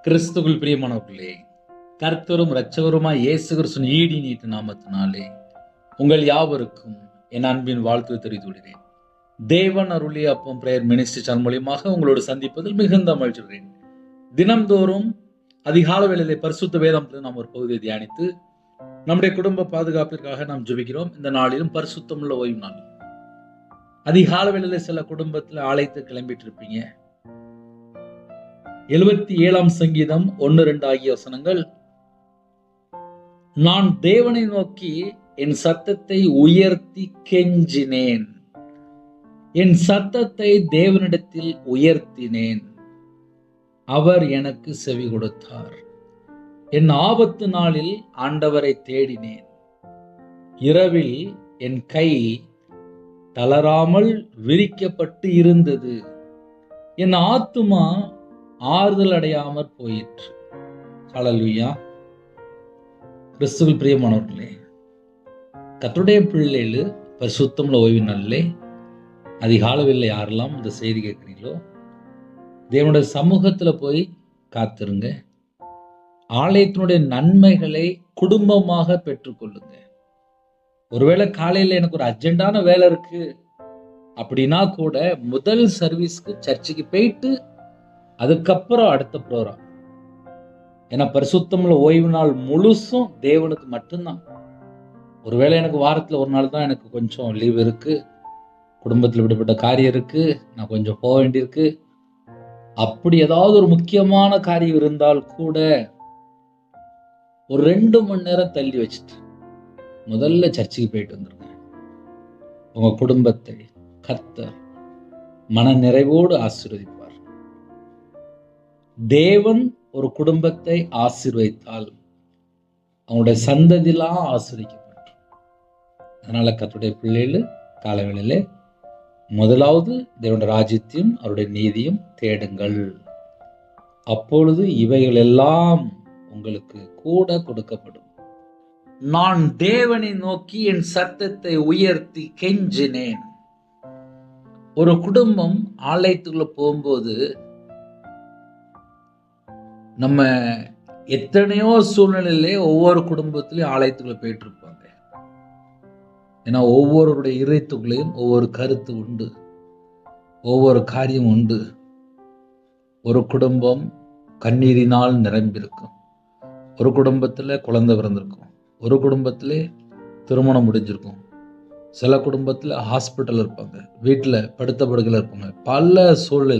கிறிஸ்துவுக்குள் பிரியமானவர்களே, கர்த்தரும் இரட்சகருமாய் இயேசு கிறிஸ்துவின் ஈடி நீட்டு நாமத்தினாலே உங்கள் யாவருக்கும் என் அன்பின் வாழ்த்து தெரிவித்து விடுகிறேன். தேவன் அருளிய அப்பம் பிரேயர் மினிஸ்ட்ரி சேனல் மூலியமாக உங்களோடு சந்திப்பதில் மிகுந்த மகிழ்ச்சிகிறேன். தினம்தோறும் அதிகால வேளையிலே பரிசுத்த வேதத்தில் நாம் ஒரு பகுதியை தியானித்து நம்முடைய குடும்ப பாதுகாப்பிற்காக நாம் ஜெபிக்கிறோம். இந்த நாளிலும் பரிசுத்தமுள்ள ஓய்வு நாள். அதிகால வேளையிலே சில குடும்பத்தில் ஆலயத்து கிளம்பிட்டு இருப்பீங்க. 77ஆம் சங்கீதம் 1-2 ஆகிய வசனங்கள், நான் தேவனை நோக்கி என் சத்தத்தை உயர்த்தி கெஞ்சினேன், என் சத்தத்தை தேவனிடத்தில் உயர்த்தினேன், அவர் எனக்கு செவி கொடுத்தார். என் ஆபத்து நாளில் ஆண்டவரை தேடினேன், இரவில் என் கை தளராமல் விரிக்கப்பட்டு இருந்தது, என் ஆத்துமா ஆறுதல் அடையாமற் போயிற்று. ஹல்லேலூயா. கிறிஸ்துவில் பிரியமானவர்களே, கர்த்தருடைய பிள்ளைகள் பரிசுத்தமுள்ள ஓய்வு நாளிலே அதிகாலவில் யாரெல்லாம் இந்த செய்தி கேட்குறீங்களோ, தேவனுடைய சமூகத்துல போய் காத்திருங்க. ஆலயத்தினுடைய நன்மைகளை குடும்பமாக பெற்றுக்கொள்ளுங்க. ஒருவேளை காலையில எனக்கு ஒரு அர்ஜென்டான வேலை இருக்கு அப்படின்னா கூட முதல் சர்வீஸ்க்கு சர்ச்சுக்கு போயிட்டு அதுக்கப்புறம் அடுத்த ப்ரோக்ராம். ஏன்னா பரிசுத்தமுள்ள ஓய்வு நாள் முழுசும் தேவனுக்கு மட்டும்தான். ஒருவேளை எனக்கு வாரத்தில் ஒரு நாள் தான் எனக்கு கொஞ்சம் லீவ் இருக்கு, குடும்பத்தில் விடுபட்ட காரியம் இருக்கு, நான் கொஞ்சம் போக வேண்டியிருக்கு, அப்படி ஏதாவது ஒரு முக்கியமான காரியம் இருந்தால் கூட ஒரு 2 மணி நேரம் தள்ளி வச்சுட்டு முதல்ல சர்ச்சுக்கு போயிட்டு வந்துருங்க. உங்க குடும்பத்தை கர்த்தர் மன நிறைவோடு ஆசீர்வதிப்பார். தேவன் ஒரு குடும்பத்தை ஆசீர்வதித்தால் அவனுடைய சந்ததியெல்லாம் ஆசீர்வதிக்கப்படும். அதனால கர்த்தருடைய பிள்ளைகள் காலவேளையிலே முதலாவது தேவனுடைய ராஜ்யத்தையும் அவருடைய நீதியும் தேடுங்கள், அப்பொழுது இவைகள் எல்லாம் உங்களுக்கு கூட கொடுக்கப்படும். நான் தேவனை நோக்கி என் சத்தத்தை உயர்த்தி கெஞ்சினேன். ஒரு குடும்பம் ஆலயத்துக்குள்ள போகும்போது நம்ம எத்தனையோ சூழ்நிலையிலே ஒவ்வொரு குடும்பத்திலையும் ஆலயத்துக்குள்ள போயிட்டு இருப்பாங்க. ஏன்னா ஒவ்வொருடைய இதயத்துக்குள்ளேயும் ஒவ்வொரு கருத்து உண்டு, ஒவ்வொரு காரியம் உண்டு. ஒரு குடும்பம் கண்ணீரினால் நிரம்பியிருக்கும், ஒரு குடும்பத்துல குழந்தை பிறந்திருக்கும், ஒரு குடும்பத்திலே திருமணம் முடிஞ்சிருக்கும், சில குடும்பத்துல ஹாஸ்பிட்டல் இருப்பாங்க, வீட்டுல படுத்த படுக்கையில் இருப்பாங்க. பல சூழ்நிலை